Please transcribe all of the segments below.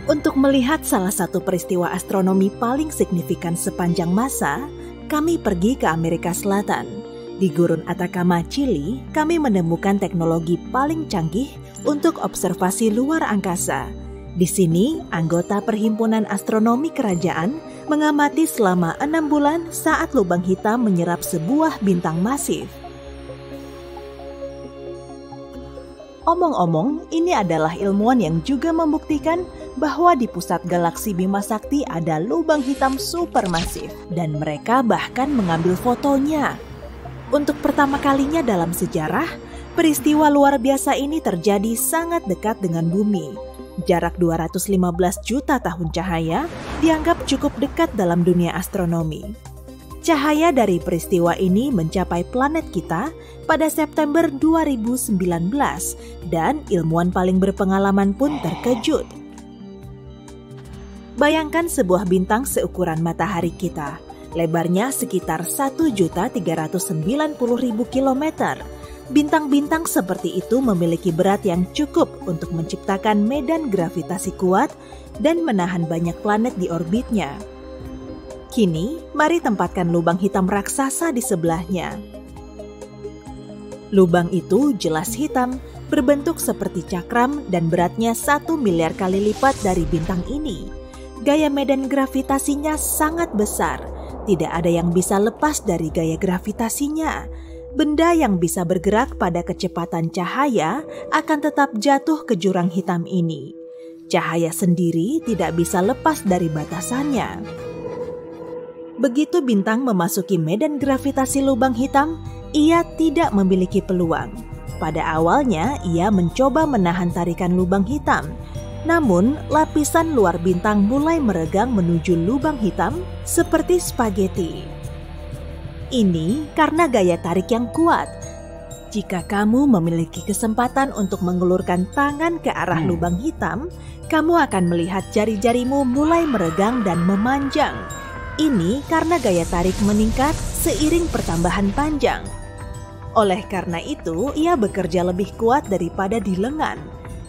Untuk melihat salah satu peristiwa astronomi paling signifikan sepanjang masa, kami pergi ke Amerika Selatan. Di Gurun Atacama, Chili, kami menemukan teknologi paling canggih untuk observasi luar angkasa. Di sini, anggota Perhimpunan Astronomi Kerajaan mengamati selama 6 bulan saat lubang hitam menyerap sebuah bintang masif. Omong-omong, ini adalah ilmuwan yang juga membuktikan bahwa di pusat galaksi Bima Sakti ada lubang hitam supermasif dan mereka bahkan mengambil fotonya. Untuk pertama kalinya dalam sejarah, peristiwa luar biasa ini terjadi sangat dekat dengan bumi. Jarak 215 juta tahun cahaya dianggap cukup dekat dalam dunia astronomi. Cahaya dari peristiwa ini mencapai planet kita pada September 2019 dan ilmuwan paling berpengalaman pun terkejut. Bayangkan sebuah bintang seukuran matahari kita, lebarnya sekitar 1.390.000 kilometer. Bintang-bintang seperti itu memiliki berat yang cukup untuk menciptakan medan gravitasi kuat dan menahan banyak planet di orbitnya. Kini, mari tempatkan lubang hitam raksasa di sebelahnya. Lubang itu jelas hitam, berbentuk seperti cakram dan beratnya 1 miliar kali lipat dari bintang ini. Gaya medan gravitasinya sangat besar, tidak ada yang bisa lepas dari gaya gravitasinya. Benda yang bisa bergerak pada kecepatan cahaya akan tetap jatuh ke jurang hitam ini. Cahaya sendiri tidak bisa lepas dari batasannya. Begitu bintang memasuki medan gravitasi lubang hitam, ia tidak memiliki peluang. Pada awalnya, ia mencoba menahan tarikan lubang hitam. Namun, lapisan luar bintang mulai meregang menuju lubang hitam seperti spaghetti. Ini karena gaya tarik yang kuat. Jika kamu memiliki kesempatan untuk mengulurkan tangan ke arah lubang hitam, kamu akan melihat jari-jarimu mulai meregang dan memanjang. Ini karena gaya tarik meningkat seiring pertambahan panjang. Oleh karena itu, ia bekerja lebih kuat daripada di lengan.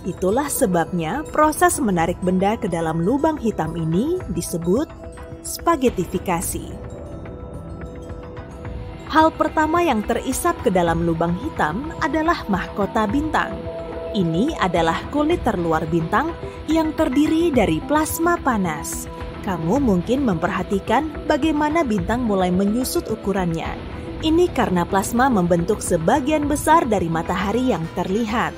Itulah sebabnya proses menarik benda ke dalam lubang hitam ini disebut spaghettifikasi. Hal pertama yang terisap ke dalam lubang hitam adalah mahkota bintang. Ini adalah kulit terluar bintang yang terdiri dari plasma panas. Kamu mungkin memperhatikan bagaimana bintang mulai menyusut ukurannya. Ini karena plasma membentuk sebagian besar dari matahari yang terlihat.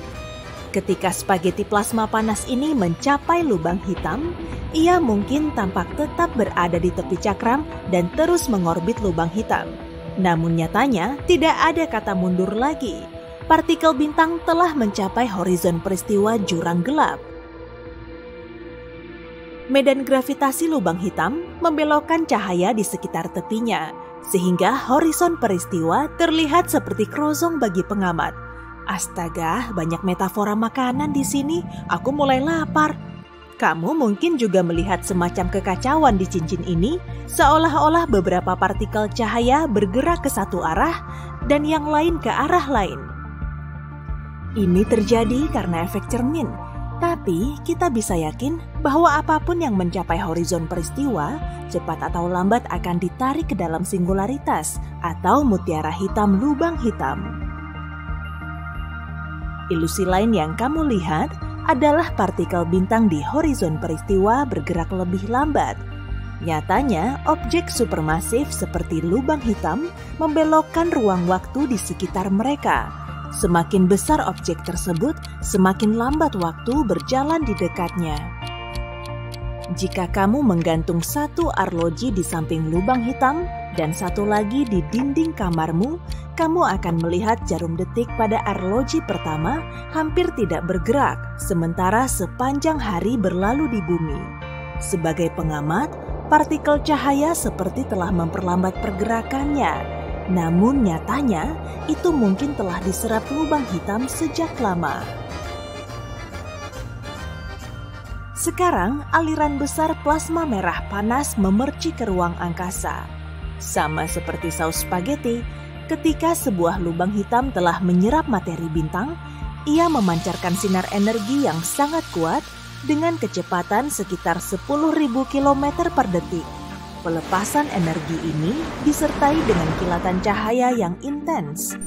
Ketika spaghetti plasma panas ini mencapai lubang hitam, ia mungkin tampak tetap berada di tepi cakram dan terus mengorbit lubang hitam. Namun nyatanya tidak ada kata mundur lagi. Partikel bintang telah mencapai horizon peristiwa jurang gelap. Medan gravitasi lubang hitam membelokkan cahaya di sekitar tepinya, sehingga horizon peristiwa terlihat seperti kerosong bagi pengamat. Astaga, banyak metafora makanan di sini. Aku mulai lapar. Kamu mungkin juga melihat semacam kekacauan di cincin ini, seolah-olah beberapa partikel cahaya bergerak ke satu arah dan yang lain ke arah lain. Ini terjadi karena efek cermin. Tapi kita bisa yakin bahwa apapun yang mencapai horizon peristiwa, cepat atau lambat akan ditarik ke dalam singularitas atau mutiara hitam lubang hitam. Ilusi lain yang kamu lihat adalah partikel bintang di horizon peristiwa bergerak lebih lambat. Nyatanya, objek supermasif seperti lubang hitam membelokkan ruang waktu di sekitar mereka. Semakin besar objek tersebut, semakin lambat waktu berjalan di dekatnya. Jika kamu menggantung satu arloji di samping lubang hitam dan satu lagi di dinding kamarmu, kamu akan melihat jarum detik pada arloji pertama hampir tidak bergerak, sementara sepanjang hari berlalu di bumi. Sebagai pengamat, partikel cahaya seperti telah memperlambat pergerakannya. Namun nyatanya, itu mungkin telah diserap lubang hitam sejak lama. Sekarang, aliran besar plasma merah panas memercik ke ruang angkasa. Sama seperti saus spaghetti, ketika sebuah lubang hitam telah menyerap materi bintang, ia memancarkan sinar energi yang sangat kuat dengan kecepatan sekitar 10.000 km per detik. Pelepasan energi ini disertai dengan kilatan cahaya yang intens.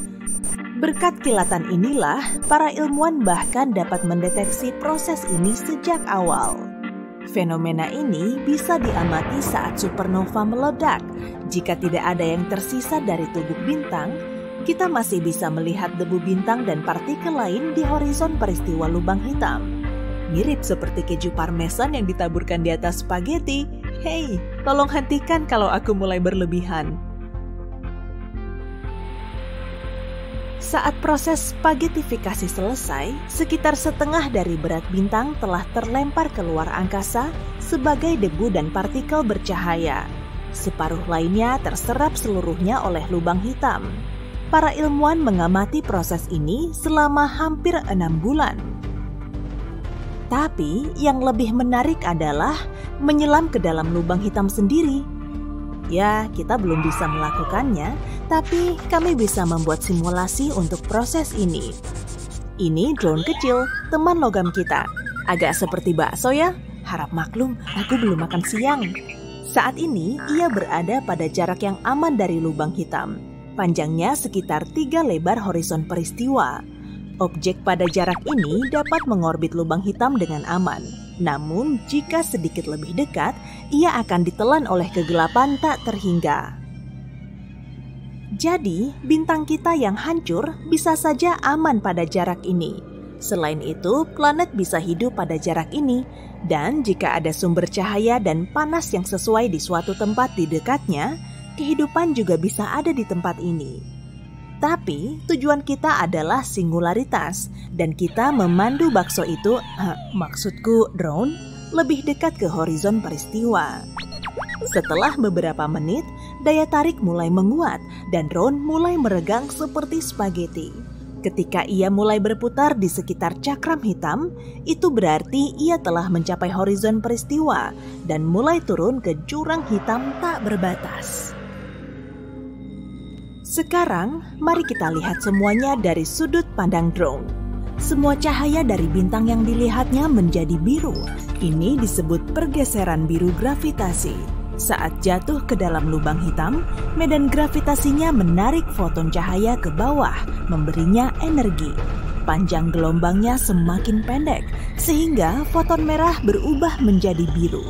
Berkat kilatan inilah, para ilmuwan bahkan dapat mendeteksi proses ini sejak awal. Fenomena ini bisa diamati saat supernova meledak. Jika tidak ada yang tersisa dari tubuh bintang, kita masih bisa melihat debu bintang dan partikel lain di horizon peristiwa lubang hitam. Mirip seperti keju parmesan yang ditaburkan di atas spaghetti. Hei, tolong hentikan kalau aku mulai berlebihan. Saat proses spaghettifikasi selesai, sekitar setengah dari berat bintang telah terlempar keluar angkasa sebagai debu dan partikel bercahaya. Separuh lainnya terserap seluruhnya oleh lubang hitam. Para ilmuwan mengamati proses ini selama hampir 6 bulan. Tapi yang lebih menarik adalah menyelam ke dalam lubang hitam sendiri. Ya, kita belum bisa melakukannya, tapi kami bisa membuat simulasi untuk proses ini. Ini drone kecil, teman logam kita. Agak seperti bakso ya, harap maklum, aku belum makan siang. Saat ini, ia berada pada jarak yang aman dari lubang hitam. Panjangnya sekitar 3 lebar horizon peristiwa. Objek pada jarak ini dapat mengorbit lubang hitam dengan aman. Namun, jika sedikit lebih dekat, ia akan ditelan oleh kegelapan tak terhingga. Jadi, bintang kita yang hancur bisa saja aman pada jarak ini. Selain itu, planet bisa hidup pada jarak ini. Dan jika ada sumber cahaya dan panas yang sesuai di suatu tempat di dekatnya, kehidupan juga bisa ada di tempat ini. Tapi tujuan kita adalah singularitas dan kita memandu bakso itu, maksudku drone, lebih dekat ke horizon peristiwa. Setelah beberapa menit, daya tarik mulai menguat dan drone mulai meregang seperti spaghetti. Ketika ia mulai berputar di sekitar cakram hitam, itu berarti ia telah mencapai horizon peristiwa dan mulai turun ke jurang hitam tak berbatas. Sekarang, mari kita lihat semuanya dari sudut pandang drone. Semua cahaya dari bintang yang dilihatnya menjadi biru. Ini disebut pergeseran biru gravitasi. Saat jatuh ke dalam lubang hitam, medan gravitasinya menarik foton cahaya ke bawah, memberinya energi. Panjang gelombangnya semakin pendek, sehingga foton merah berubah menjadi biru.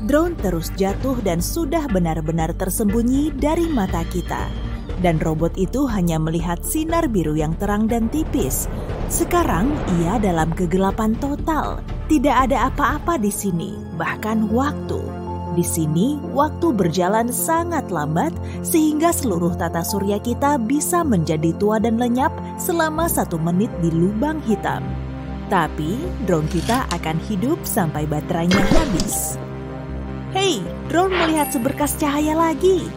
Drone terus jatuh dan sudah benar-benar tersembunyi dari mata kita. Dan robot itu hanya melihat sinar biru yang terang dan tipis. Sekarang ia dalam kegelapan total. Tidak ada apa-apa di sini, bahkan waktu. Di sini, waktu berjalan sangat lambat sehingga seluruh tata surya kita bisa menjadi tua dan lenyap selama 1 menit di lubang hitam. Tapi, drone kita akan hidup sampai baterainya habis. Hei, drone melihat seberkas cahaya lagi.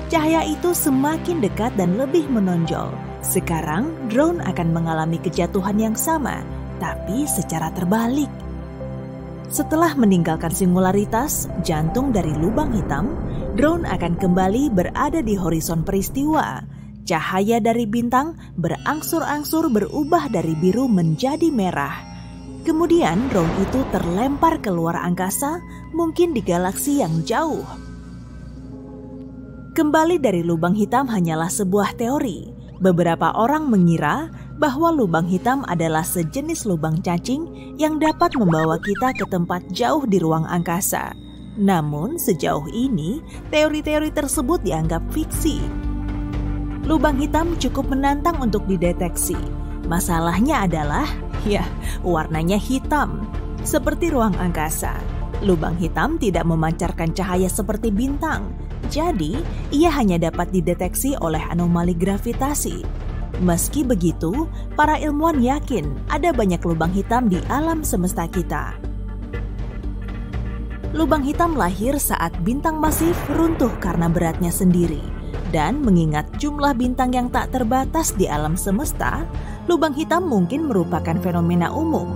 Cahaya itu semakin dekat dan lebih menonjol. Sekarang, drone akan mengalami kejatuhan yang sama, tapi secara terbalik. Setelah meninggalkan singularitas, jantung dari lubang hitam, drone akan kembali berada di horizon peristiwa. Cahaya dari bintang berangsur-angsur berubah dari biru menjadi merah. Kemudian drone itu terlempar keluar angkasa, mungkin di galaksi yang jauh. Kembali dari lubang hitam hanyalah sebuah teori. Beberapa orang mengira bahwa lubang hitam adalah sejenis lubang cacing yang dapat membawa kita ke tempat jauh di ruang angkasa. Namun sejauh ini, teori-teori tersebut dianggap fiksi. Lubang hitam cukup menantang untuk dideteksi. Masalahnya adalah, warnanya hitam, seperti ruang angkasa. Lubang hitam tidak memancarkan cahaya seperti bintang, jadi ia hanya dapat dideteksi oleh anomali gravitasi. Meski begitu, para ilmuwan yakin ada banyak lubang hitam di alam semesta kita. Lubang hitam lahir saat bintang masif runtuh karena beratnya sendiri. Dan mengingat jumlah bintang yang tak terbatas di alam semesta, lubang hitam mungkin merupakan fenomena umum.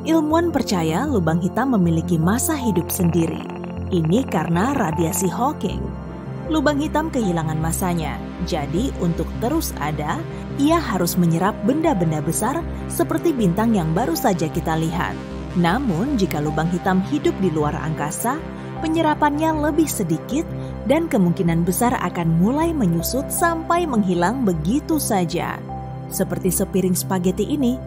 Ilmuwan percaya lubang hitam memiliki masa hidup sendiri. Ini karena radiasi Hawking. lubang hitam kehilangan masanya. Jadi untuk terus ada, ia harus menyerap benda-benda besar seperti bintang yang baru saja kita lihat. Namun jika lubang hitam hidup di luar angkasa, penyerapannya lebih sedikit dan kemungkinan besar akan mulai menyusut sampai menghilang begitu saja. Seperti sepiring spaghetti ini.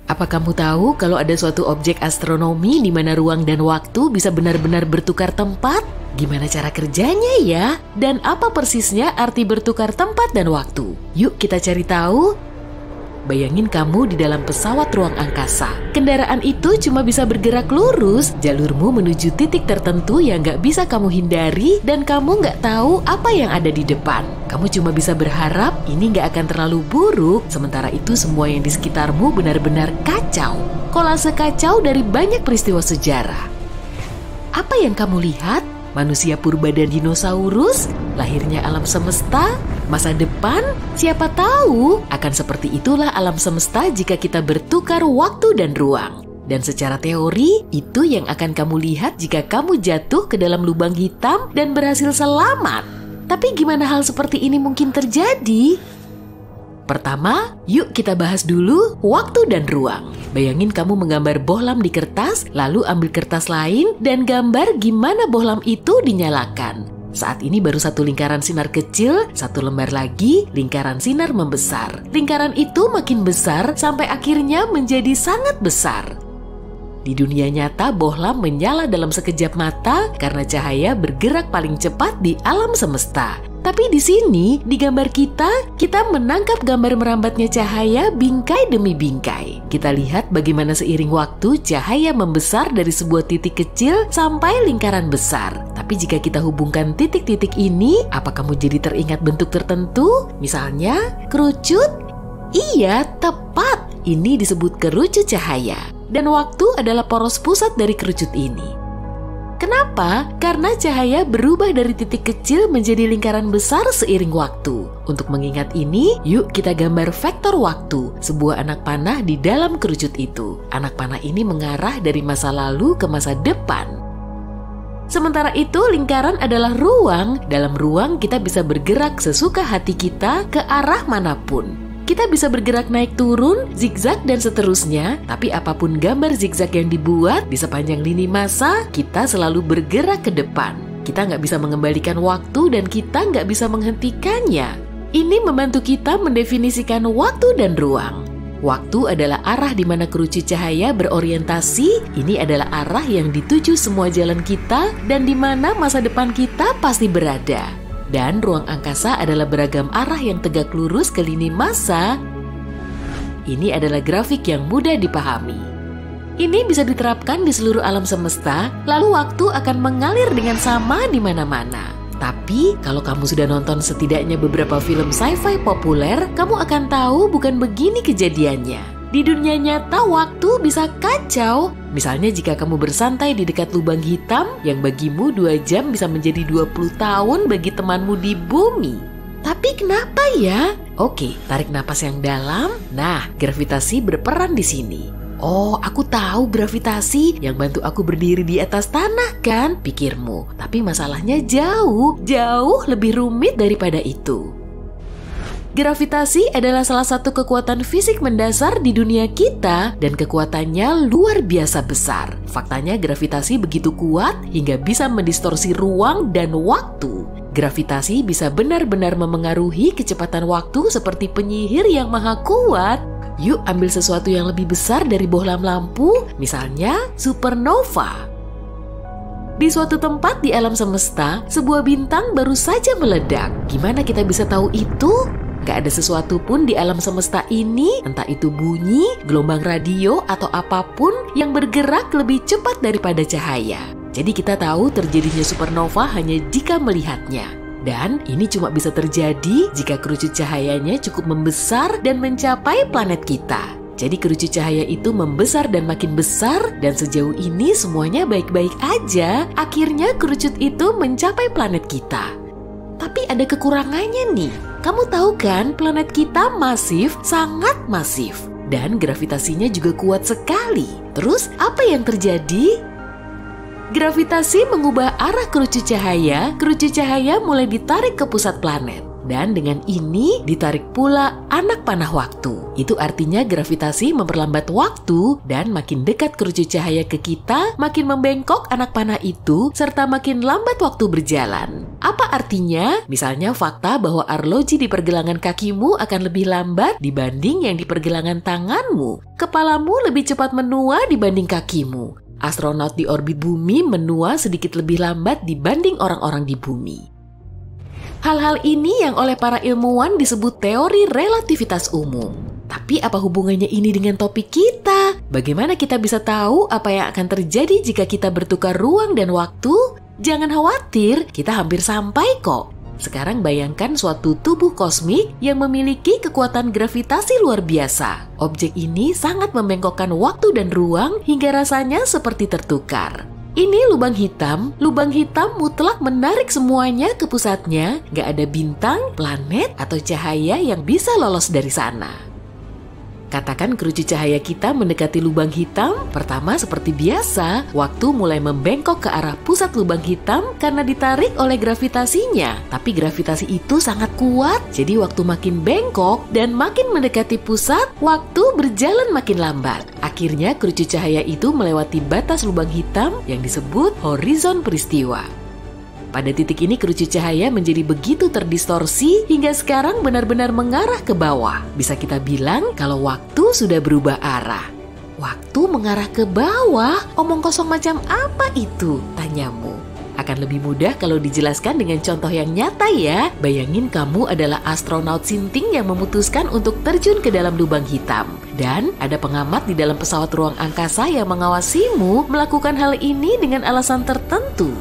Apa kamu tahu kalau ada suatu objek astronomi di mana ruang dan waktu bisa benar-benar bertukar tempat? Gimana cara kerjanya ya? Dan apa persisnya arti bertukar tempat dan waktu? Yuk kita cari tahu. Bayangin kamu di dalam pesawat ruang angkasa. Kendaraan itu cuma bisa bergerak lurus, jalurmu menuju titik tertentu yang gak bisa kamu hindari dan kamu gak tahu apa yang ada di depan. Kamu cuma bisa berharap ini gak akan terlalu buruk, sementara itu semua yang di sekitarmu benar-benar kacau. Kolase kacau dari banyak peristiwa sejarah. Apa yang kamu lihat? Manusia purba dan dinosaurus, lahirnya alam semesta, masa depan, siapa tahu akan seperti itulah alam semesta jika kita bertukar waktu dan ruang. Dan secara teori, itu yang akan kamu lihat jika kamu jatuh ke dalam lubang hitam dan berhasil selamat. Tapi gimana hal seperti ini mungkin terjadi? Pertama, yuk kita bahas dulu waktu dan ruang. Bayangin kamu menggambar bohlam di kertas, lalu ambil kertas lain dan gambar gimana bohlam itu dinyalakan. Saat ini baru satu lingkaran sinar kecil, satu lembar lagi, lingkaran sinar membesar. Lingkaran itu makin besar sampai akhirnya menjadi sangat besar. Di dunia nyata, bohlam menyala dalam sekejap mata karena cahaya bergerak paling cepat di alam semesta. Tapi di sini, di gambar kita menangkap gambar merambatnya cahaya bingkai demi bingkai. Kita lihat bagaimana seiring waktu cahaya membesar dari sebuah titik kecil sampai lingkaran besar. Tapi jika kita hubungkan titik-titik ini, apa kamu jadi teringat bentuk tertentu? Misalnya, kerucut? Iya, tepat. Ini disebut kerucut cahaya. Dan waktu adalah poros pusat dari kerucut ini. Kenapa? Karena cahaya berubah dari titik kecil menjadi lingkaran besar seiring waktu. Untuk mengingat ini, yuk kita gambar vektor waktu, sebuah anak panah di dalam kerucut itu. Anak panah ini mengarah dari masa lalu ke masa depan. Sementara itu, lingkaran adalah ruang. Dalam ruang, kita bisa bergerak sesuka hati kita ke arah manapun. Kita bisa bergerak naik turun, zigzag dan seterusnya, tapi apapun gambar zigzag yang dibuat di sepanjang lini masa, kita selalu bergerak ke depan. Kita nggak bisa mengembalikan waktu dan kita nggak bisa menghentikannya. Ini membantu kita mendefinisikan waktu dan ruang. Waktu adalah arah di mana kerucut cahaya berorientasi, ini adalah arah yang dituju semua jalan kita dan di mana masa depan kita pasti berada. Dan ruang angkasa adalah beragam arah yang tegak lurus ke lini masa. Ini adalah grafik yang mudah dipahami. Ini bisa diterapkan di seluruh alam semesta, lalu waktu akan mengalir dengan sama di mana-mana. Tapi, kalau kamu sudah nonton setidaknya beberapa film sci-fi populer, kamu akan tahu bukan begini kejadiannya. Di dunia nyata, waktu bisa kacau. Misalnya jika kamu bersantai di dekat lubang hitam, yang bagimu 2 jam bisa menjadi 20 tahun bagi temanmu di bumi. Tapi kenapa ya? Oke, tarik napas yang dalam. Nah, gravitasi berperan di sini. Oh, aku tahu gravitasi yang bantu aku berdiri di atas tanah kan, pikirmu. Tapi masalahnya jauh lebih rumit daripada itu. Gravitasi adalah salah satu kekuatan fisik mendasar di dunia kita dan kekuatannya luar biasa besar. Faktanya gravitasi begitu kuat hingga bisa mendistorsi ruang dan waktu. Gravitasi bisa benar-benar memengaruhi kecepatan waktu seperti penyihir yang maha kuat. Yuk ambil sesuatu yang lebih besar dari bohlam lampu, misalnya supernova. Di suatu tempat di alam semesta, sebuah bintang baru saja meledak. Gimana kita bisa tahu itu? Gak ada sesuatu pun di alam semesta ini, entah itu bunyi, gelombang radio, atau apapun yang bergerak lebih cepat daripada cahaya. Jadi kita tahu terjadinya supernova hanya jika melihatnya. Dan ini cuma bisa terjadi jika kerucut cahayanya cukup membesar dan mencapai planet kita. Jadi kerucut cahaya itu membesar dan makin besar, dan sejauh ini semuanya baik-baik aja. Akhirnya kerucut itu mencapai planet kita. Tapi ada kekurangannya nih. Kamu tahu kan, planet kita masif, sangat masif. Dan gravitasinya juga kuat sekali. Terus apa yang terjadi? Gravitasi mengubah arah kerucut cahaya mulai ditarik ke pusat planet. Dan dengan ini ditarik pula anak panah waktu. Itu artinya gravitasi memperlambat waktu dan makin dekat kerucut cahaya ke kita, makin membengkok anak panah itu, serta makin lambat waktu berjalan. Apa artinya? Misalnya fakta bahwa arloji di pergelangan kakimu akan lebih lambat dibanding yang di pergelangan tanganmu. Kepalamu lebih cepat menua dibanding kakimu. Astronot di orbit bumi menua sedikit lebih lambat dibanding orang-orang di bumi. Hal-hal ini yang oleh para ilmuwan disebut teori relativitas umum. Tapi apa hubungannya ini dengan topik kita? Bagaimana kita bisa tahu apa yang akan terjadi jika kita bertukar ruang dan waktu? Jangan khawatir, kita hampir sampai kok. Sekarang bayangkan suatu tubuh kosmik yang memiliki kekuatan gravitasi luar biasa. Objek ini sangat membengkokkan waktu dan ruang hingga rasanya seperti tertukar. Ini lubang hitam mutlak menarik semuanya ke pusatnya, gak ada bintang, planet, atau cahaya yang bisa lolos dari sana. Katakan kerucut cahaya kita mendekati lubang hitam, pertama seperti biasa, waktu mulai membengkok ke arah pusat lubang hitam karena ditarik oleh gravitasinya. Tapi gravitasi itu sangat kuat, jadi waktu makin bengkok dan makin mendekati pusat, waktu berjalan makin lambat. Akhirnya kerucut cahaya itu melewati batas lubang hitam yang disebut horizon peristiwa. Pada titik ini kerucut cahaya menjadi begitu terdistorsi hingga sekarang benar-benar mengarah ke bawah. Bisa kita bilang kalau waktu sudah berubah arah. Waktu mengarah ke bawah? Omong kosong macam apa itu? Tanyamu. Akan lebih mudah kalau dijelaskan dengan contoh yang nyata ya. Bayangin kamu adalah astronot sinting yang memutuskan untuk terjun ke dalam lubang hitam. Dan ada pengamat di dalam pesawat ruang angkasa yang mengawasimu melakukan hal ini dengan alasan tertentu.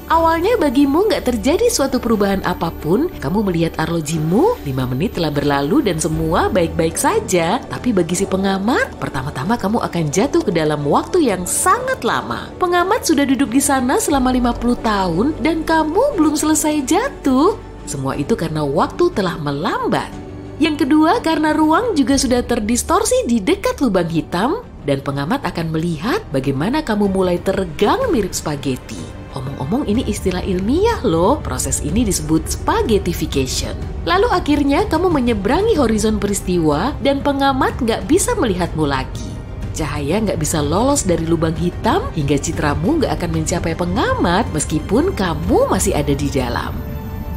Awalnya bagimu nggak terjadi suatu perubahan apapun, kamu melihat arlojimu, 5 menit telah berlalu dan semua baik-baik saja. Tapi bagi si pengamat, pertama-tama kamu akan jatuh ke dalam waktu yang sangat lama. Pengamat sudah duduk di sana selama 50 tahun dan kamu belum selesai jatuh. Semua itu karena waktu telah melambat. Yang kedua, karena ruang juga sudah terdistorsi di dekat lubang hitam dan pengamat akan melihat bagaimana kamu mulai teregang mirip spaghetti. Omong-omong ini istilah ilmiah loh, proses ini disebut spaghettification. Lalu akhirnya kamu menyeberangi horizon peristiwa dan pengamat nggak bisa melihatmu lagi. Cahaya nggak bisa lolos dari lubang hitam hingga citramu nggak akan mencapai pengamat meskipun kamu masih ada di dalam.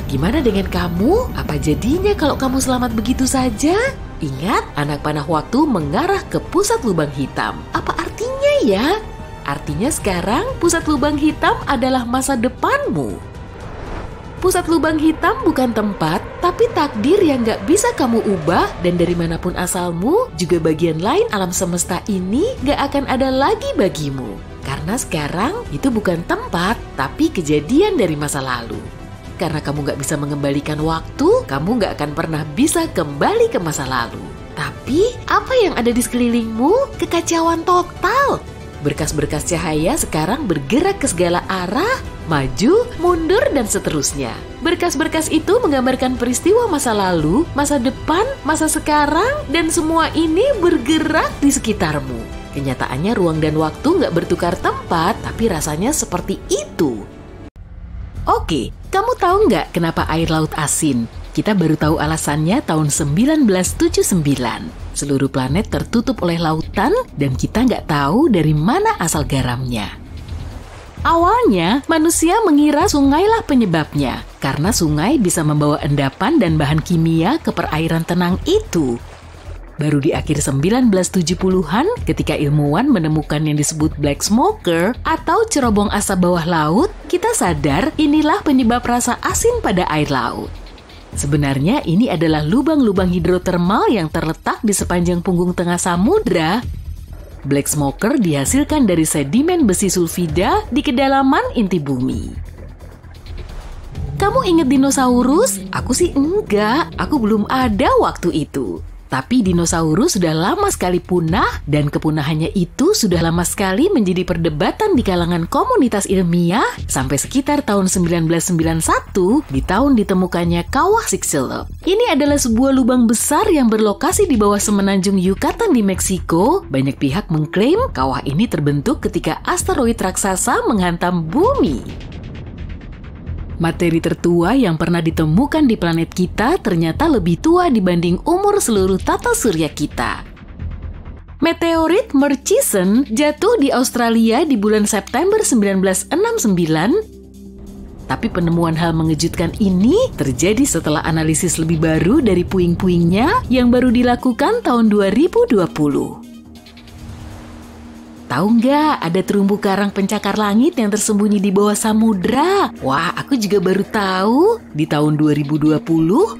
Gimana dengan kamu? Apa jadinya kalau kamu selamat begitu saja? Ingat, anak panah waktu mengarah ke pusat lubang hitam. Apa artinya ya? Artinya sekarang pusat lubang hitam adalah masa depanmu. Pusat lubang hitam bukan tempat, tapi takdir yang gak bisa kamu ubah dan dari manapun asalmu, juga bagian lain alam semesta ini gak akan ada lagi bagimu. Karena sekarang itu bukan tempat, tapi kejadian dari masa lalu. Karena kamu gak bisa mengembalikan waktu, kamu gak akan pernah bisa kembali ke masa lalu. Tapi apa yang ada di sekelilingmu? Kekacauan total. Berkas-berkas cahaya sekarang bergerak ke segala arah, maju, mundur, dan seterusnya. Berkas-berkas itu menggambarkan peristiwa masa lalu, masa depan, masa sekarang, dan semua ini bergerak di sekitarmu. Kenyataannya ruang dan waktu nggak bertukar tempat, tapi rasanya seperti itu. Oke, kamu tahu nggak kenapa air laut asin? Kita baru tahu alasannya tahun 1979. Seluruh planet tertutup oleh lautan dan kita nggak tahu dari mana asal garamnya. Awalnya, manusia mengira sungailah penyebabnya, karena sungai bisa membawa endapan dan bahan kimia ke perairan tenang itu. Baru di akhir 1970-an, ketika ilmuwan menemukan yang disebut black smoker atau cerobong asap bawah laut, kita sadar inilah penyebab rasa asin pada air laut. Sebenarnya ini adalah lubang-lubang hidrotermal yang terletak di sepanjang punggung tengah samudra. Black smoker dihasilkan dari sedimen besi sulfida di kedalaman inti bumi. Kamu ingat dinosaurus? Aku sih enggak, aku belum ada waktu itu. Tapi dinosaurus sudah lama sekali punah dan kepunahannya itu sudah lama sekali menjadi perdebatan di kalangan komunitas ilmiah sampai sekitar tahun 1991 di tahun ditemukannya kawah Chicxulub. Ini adalah sebuah lubang besar yang berlokasi di bawah semenanjung Yucatan di Meksiko. Banyak pihak mengklaim kawah ini terbentuk ketika asteroid raksasa menghantam bumi. Materi tertua yang pernah ditemukan di planet kita ternyata lebih tua dibanding umur seluruh tata surya kita. Meteorit Murchison jatuh di Australia di bulan September 1969. Tapi penemuan hal mengejutkan ini terjadi setelah analisis lebih baru dari puing-puingnya yang baru dilakukan tahun 2020. Tahu nggak, ada terumbu karang pencakar langit yang tersembunyi di bawah samudra? Wah, aku juga baru tahu. Di tahun 2020,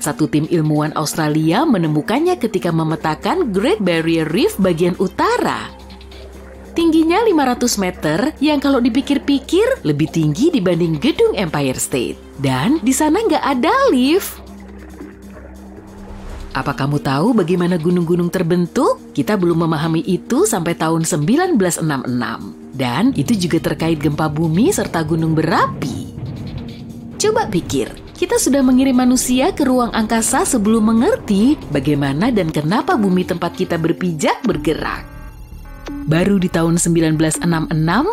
satu tim ilmuwan Australia menemukannya ketika memetakan Great Barrier Reef bagian utara. Tingginya 500 meter yang kalau dipikir-pikir lebih tinggi dibanding gedung Empire State. Dan di sana nggak ada lift. Apa kamu tahu bagaimana gunung-gunung terbentuk? Kita belum memahami itu sampai tahun 1966. Dan itu juga terkait gempa bumi serta gunung berapi. Coba pikir, kita sudah mengirim manusia ke ruang angkasa sebelum mengerti bagaimana dan kenapa bumi tempat kita berpijak bergerak. Baru di tahun 1966,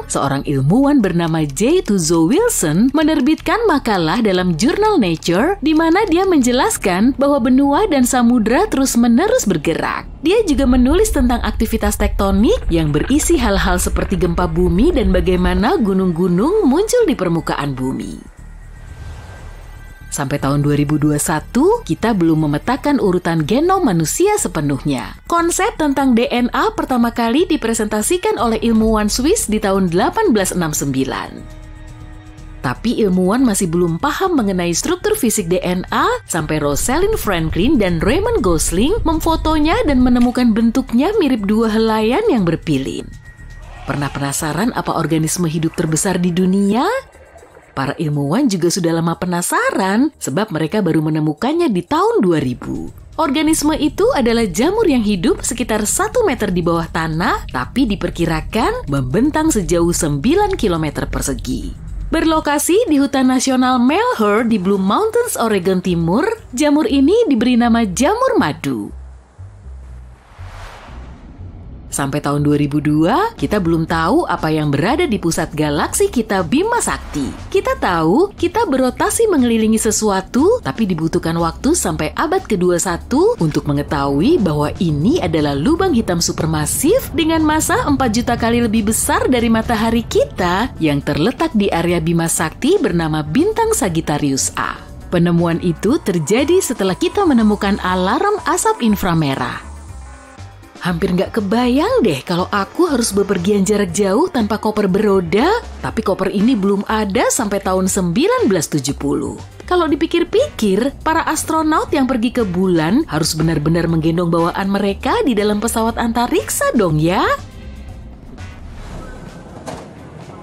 seorang ilmuwan bernama J. Tuzo Wilson menerbitkan makalah dalam jurnal Nature di mana dia menjelaskan bahwa benua dan samudra terus-menerus bergerak. Dia juga menulis tentang aktivitas tektonik yang berisi hal-hal seperti gempa bumi dan bagaimana gunung-gunung muncul di permukaan bumi. Sampai tahun 2021, kita belum memetakan urutan genom manusia sepenuhnya. Konsep tentang DNA pertama kali dipresentasikan oleh ilmuwan Swiss di tahun 1869. Tapi ilmuwan masih belum paham mengenai struktur fisik DNA sampai Rosalind Franklin dan Raymond Gosling memfotonya dan menemukan bentuknya mirip dua helaian yang berpilin. Pernah penasaran apa organisme hidup terbesar di dunia? Para ilmuwan juga sudah lama penasaran sebab mereka baru menemukannya di tahun 2000. Organisme itu adalah jamur yang hidup sekitar 1 meter di bawah tanah tapi diperkirakan membentang sejauh 9 km persegi. Berlokasi di hutan nasional Malheur di Blue Mountains, Oregon Timur, jamur ini diberi nama jamur madu. Sampai tahun 2002, kita belum tahu apa yang berada di pusat galaksi kita Bima Sakti. Kita tahu kita berotasi mengelilingi sesuatu, tapi dibutuhkan waktu sampai abad ke-21 untuk mengetahui bahwa ini adalah lubang hitam supermasif dengan massa 4 juta kali lebih besar dari matahari kita yang terletak di area Bima Sakti bernama bintang Sagittarius A. Penemuan itu terjadi setelah kita menemukan alarm asap inframerah. Hampir nggak kebayang deh kalau aku harus bepergian jarak jauh tanpa koper beroda, tapi koper ini belum ada sampai tahun 1970. Kalau dipikir-pikir, para astronaut yang pergi ke bulan harus benar-benar menggendong bawaan mereka di dalam pesawat antariksa dong ya.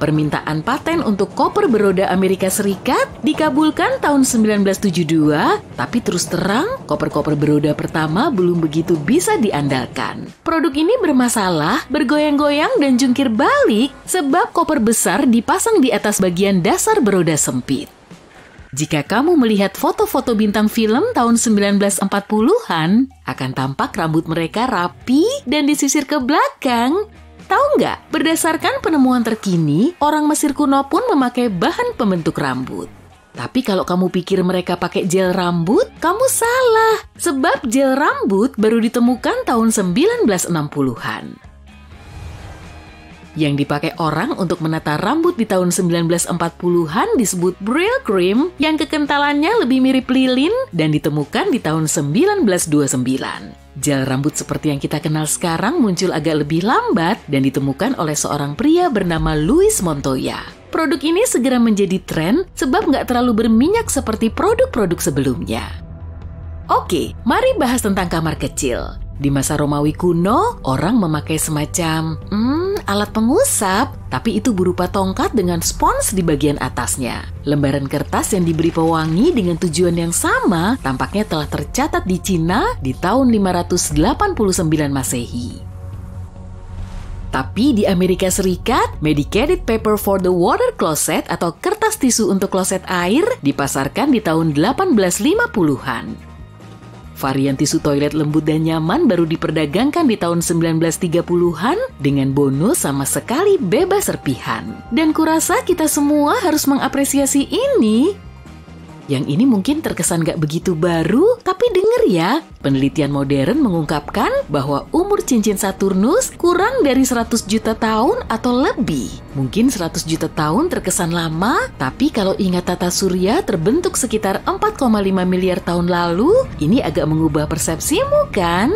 Permintaan paten untuk koper beroda Amerika Serikat dikabulkan tahun 1972, tapi terus terang, koper-koper beroda pertama belum begitu bisa diandalkan. Produk ini bermasalah, bergoyang-goyang dan jungkir balik sebab koper besar dipasang di atas bagian dasar beroda sempit. Jika kamu melihat foto-foto bintang film tahun 1940-an, akan tampak rambut mereka rapi dan disisir ke belakang. Tahu nggak, berdasarkan penemuan terkini, orang Mesir kuno pun memakai bahan pembentuk rambut. Tapi kalau kamu pikir mereka pakai gel rambut, kamu salah. Sebab gel rambut baru ditemukan tahun 1960-an. Yang dipakai orang untuk menata rambut di tahun 1940-an disebut Brylcreem yang kekentalannya lebih mirip lilin dan ditemukan di tahun 1929. Gel rambut seperti yang kita kenal sekarang muncul agak lebih lambat dan ditemukan oleh seorang pria bernama Louis Montoya. Produk ini segera menjadi tren sebab nggak terlalu berminyak seperti produk-produk sebelumnya. Oke, mari bahas tentang kamar kecil. Di masa Romawi kuno, orang memakai semacam, bukan alat pengusap, tapi itu berupa tongkat dengan spons di bagian atasnya. Lembaran kertas yang diberi pewangi dengan tujuan yang sama tampaknya telah tercatat di Cina di tahun 589 Masehi. Tapi di Amerika Serikat, medicated paper for the water closet atau kertas tisu untuk kloset air dipasarkan di tahun 1850-an. Varian tisu toilet lembut dan nyaman baru diperdagangkan di tahun 1930-an dengan bonus sama sekali bebas serpihan. Dan kurasa kita semua harus mengapresiasi ini. Yang ini mungkin terkesan gak begitu baru, tapi denger ya, penelitian modern mengungkapkan bahwa umur cincin Saturnus kurang dari 100 juta tahun atau lebih. Mungkin 100 juta tahun terkesan lama, tapi kalau ingat tata surya terbentuk sekitar 4,5 miliar tahun lalu, ini agak mengubah persepsimu kan?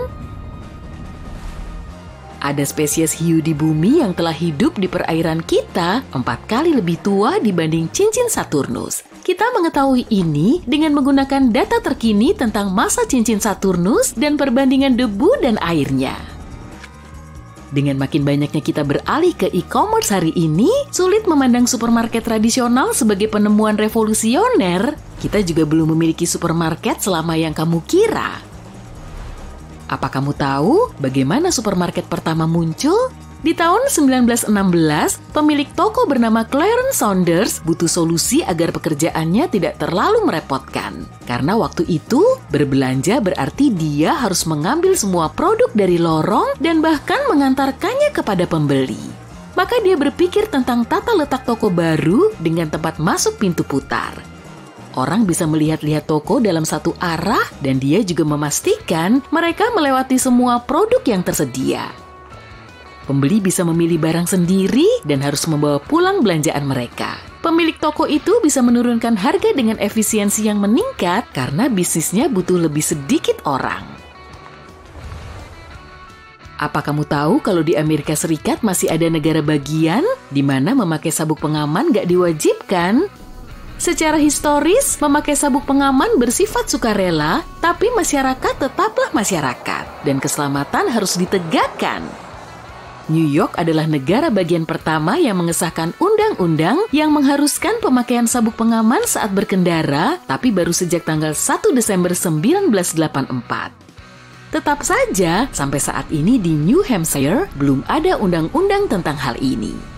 Ada spesies hiu di bumi yang telah hidup di perairan kita 4 kali lebih tua dibanding cincin Saturnus. Kita mengetahui ini dengan menggunakan data terkini tentang massa cincin Saturnus dan perbandingan debu dan airnya. Dengan makin banyaknya kita beralih ke e-commerce hari ini, sulit memandang supermarket tradisional sebagai penemuan revolusioner. Kita juga belum memiliki supermarket selama yang kamu kira. Apa kamu tahu bagaimana supermarket pertama muncul? Di tahun 1916, pemilik toko bernama Clarence Saunders butuh solusi agar pekerjaannya tidak terlalu merepotkan. Karena waktu itu, berbelanja berarti dia harus mengambil semua produk dari lorong dan bahkan mengantarkannya kepada pembeli. Maka dia berpikir tentang tata letak toko baru dengan tempat masuk pintu putar. Orang bisa melihat-lihat toko dalam satu arah dan dia juga memastikan mereka melewati semua produk yang tersedia. Pembeli bisa memilih barang sendiri dan harus membawa pulang belanjaan mereka. Pemilik toko itu bisa menurunkan harga dengan efisiensi yang meningkat karena bisnisnya butuh lebih sedikit orang. Apa kamu tahu kalau di Amerika Serikat masih ada negara bagian di mana memakai sabuk pengaman gak diwajibkan? Secara historis, memakai sabuk pengaman bersifat sukarela, tapi masyarakat tetaplah masyarakat dan keselamatan harus ditegakkan. New York adalah negara bagian pertama yang mengesahkan undang-undang yang mengharuskan pemakaian sabuk pengaman saat berkendara, tapi baru sejak tanggal 1 Desember 1984. Tetap saja, sampai saat ini di New Hampshire belum ada undang-undang tentang hal ini.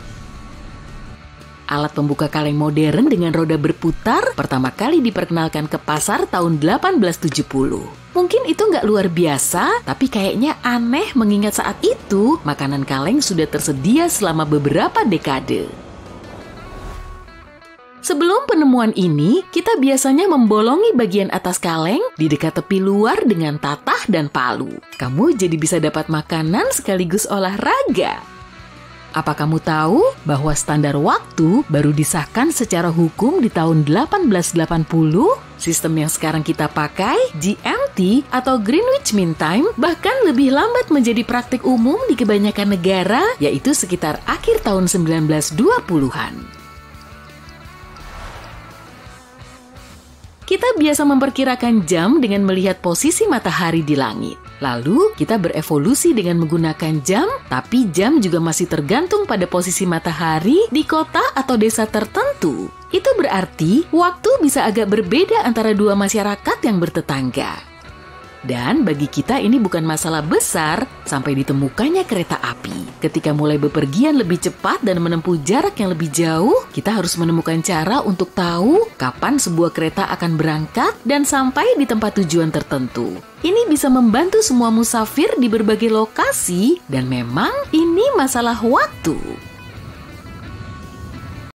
Alat pembuka kaleng modern dengan roda berputar pertama kali diperkenalkan ke pasar tahun 1870. Mungkin itu nggak luar biasa, tapi kayaknya aneh mengingat saat itu makanan kaleng sudah tersedia selama beberapa dekade. Sebelum penemuan ini, kita biasanya membolongi bagian atas kaleng di dekat tepi luar dengan tatah dan palu. Kamu jadi bisa dapat makanan sekaligus olahraga. Apa kamu tahu bahwa standar waktu baru disahkan secara hukum di tahun 1880? Sistem yang sekarang kita pakai, GMT atau Greenwich Mean Time, bahkan lebih lambat menjadi praktik umum di kebanyakan negara, yaitu sekitar akhir tahun 1920-an. Kita biasa memperkirakan jam dengan melihat posisi matahari di langit. Lalu, kita berevolusi dengan menggunakan jam, tapi jam juga masih tergantung pada posisi matahari di kota atau desa tertentu. Itu berarti, waktu bisa agak berbeda antara dua masyarakat yang bertetangga. Dan bagi kita ini bukan masalah besar sampai ditemukannya kereta api. Ketika mulai bepergian lebih cepat dan menempuh jarak yang lebih jauh, kita harus menemukan cara untuk tahu kapan sebuah kereta akan berangkat dan sampai di tempat tujuan tertentu. Ini bisa membantu semua musafir di berbagai lokasi dan memang ini masalah waktu.